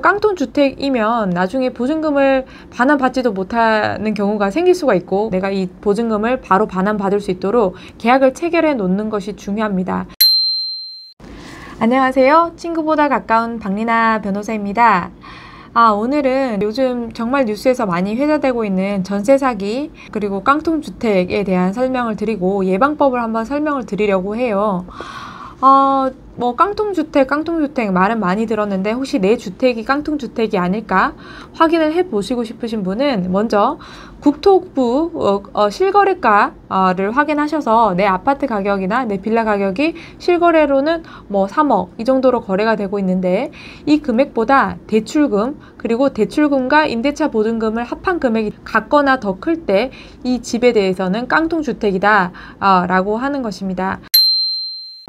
깡통주택이면 나중에 보증금을 반환받지도 못하는 경우가 생길 수가 있고, 내가 이 보증금을 바로 반환받을 수 있도록 계약을 체결해 놓는 것이 중요합니다. 안녕하세요. 친구보다 가까운 박리나 변호사입니다. 오늘은 요즘 정말 뉴스에서 많이 회자되고 있는 전세 사기 그리고 깡통주택에 대한 설명을 드리고 예방법을 한번 설명을 드리려고 해요. 깡통주택 말은 많이 들었는데 혹시 내 주택이 깡통주택이 아닐까 확인을 해 보시고 싶으신 분은 먼저 국토부 실거래가를 확인하셔서 내 아파트 가격이나 내 빌라 가격이 실거래로는 3억 이 정도로 거래가 되고 있는데, 이 금액보다 대출금 그리고 대출금과 임대차 보증금을 합한 금액이 같거나 더 클 때 이 집에 대해서는 깡통주택이다 라고 하는 것입니다.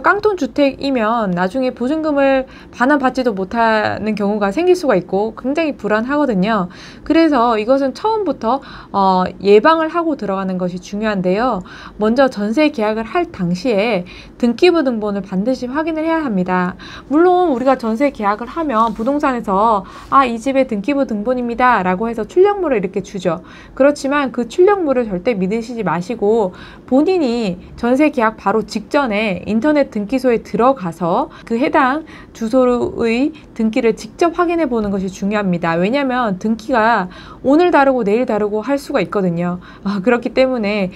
깡통주택이면 나중에 보증금을 반환받지도 못하는 경우가 생길 수가 있고 굉장히 불안하거든요. 그래서 이것은 처음부터 예방을 하고 들어가는 것이 중요한데요. 먼저 전세 계약을 할 당시에 등기부 등본을 반드시 확인을 해야 합니다. 물론 우리가 전세 계약을 하면 부동산에서 이 집의 등기부 등본입니다 라고 해서 출력물을 이렇게 주죠. 그렇지만 그 출력물을 절대 믿으시지 마시고 본인이 전세 계약 바로 직전에 인터넷 등기소에 들어가서 그 해당 주소의 등기를 직접 확인해 보는 것이 중요합니다. 왜냐하면 등기가 오늘 다르고 내일 다르고 할 수가 있거든요. 그렇기 때문에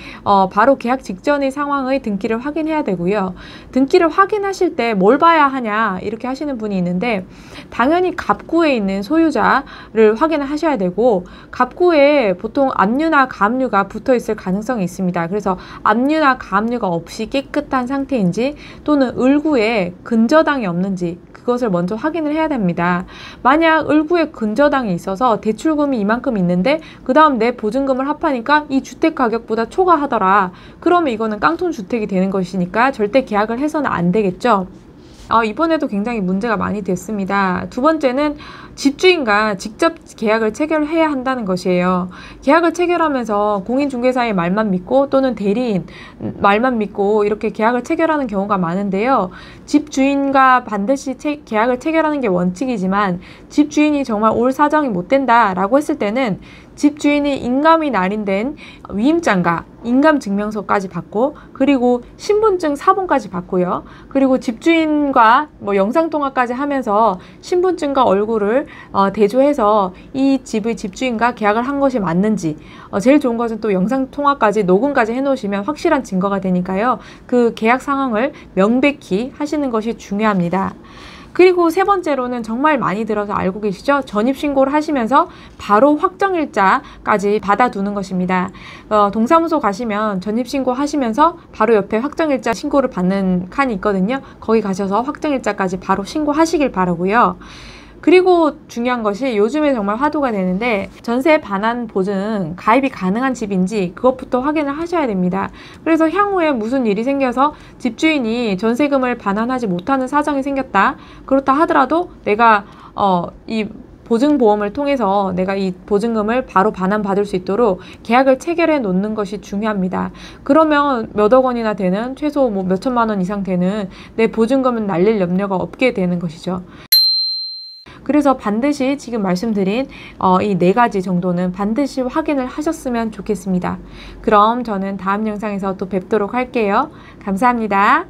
바로 계약 직전의 상황의 등기를 확인해야 되고요. 등기를 확인하실 때 뭘 봐야 하냐 이렇게 하시는 분이 있는데, 당연히 갑구에 있는 소유자를 확인을 하셔야 되고, 갑구에 보통 압류나 가압류가 붙어 있을 가능성이 있습니다. 그래서 압류나 가압류가 없이 깨끗한 상태인지 또는 을구에 근저당이 없는지 그것을 먼저 확인을 해야 됩니다. 만약 을구에 근저당이 있어서 대출금이 이만큼 있는데 그 다음 내 보증금을 합하니까 이 주택 가격보다 초과하더라, 그러면 이거는 깡통주택이 되는 것이니까 절대 계약을 해서는 안 되겠죠. 이번에도 굉장히 문제가 많이 됐습니다. 두 번째는 집주인과 직접 계약을 체결해야 한다는 것이에요. 계약을 체결하면서 공인중개사의 말만 믿고 또는 대리인 말만 믿고 이렇게 계약을 체결하는 경우가 많은데요. 집주인과 반드시 계약을 체결하는 게 원칙이지만 집주인이 정말 올 사정이 못 된다 라고 했을 때는 집주인이 인감이 날인된 위임장과 인감증명서까지 받고, 그리고 신분증 사본까지 받고요. 그리고 집주인과 영상통화까지 하면서 신분증과 얼굴을 대조해서 이 집의 집주인과 계약을 한 것이 맞는지, 제일 좋은 것은 또 영상통화까지 녹음까지 해놓으시면 확실한 증거가 되니까요. 그 계약 상황을 명백히 하시는 것이 중요합니다. 그리고 세 번째로는 정말 많이 들어서 알고 계시죠? 전입신고를 하시면서 바로 확정일자까지 받아두는 것입니다. 동사무소 가시면 전입신고 하시면서 바로 옆에 확정일자 신고를 받는 칸이 있거든요. 거기 가셔서 확정일자까지 바로 신고하시길 바라고요. 그리고 중요한 것이 요즘에 정말 화두가 되는데, 전세 반환 보증 가입이 가능한 집인지 그것부터 확인을 하셔야 됩니다. 그래서 향후에 무슨 일이 생겨서 집주인이 전세금을 반환하지 못하는 사정이 생겼다, 그렇다 하더라도 내가 이 보증보험을 통해서 내가 이 보증금을 바로 반환받을 수 있도록 계약을 체결해 놓는 것이 중요합니다. 그러면 몇억 원이나 되는, 최소 몇천만 원 이상 되는 내 보증금은 날릴 염려가 없게 되는 것이죠. 그래서 반드시 지금 말씀드린 이 4가지 정도는 반드시 확인을 하셨으면 좋겠습니다. 그럼 저는 다음 영상에서 또 뵙도록 할게요. 감사합니다.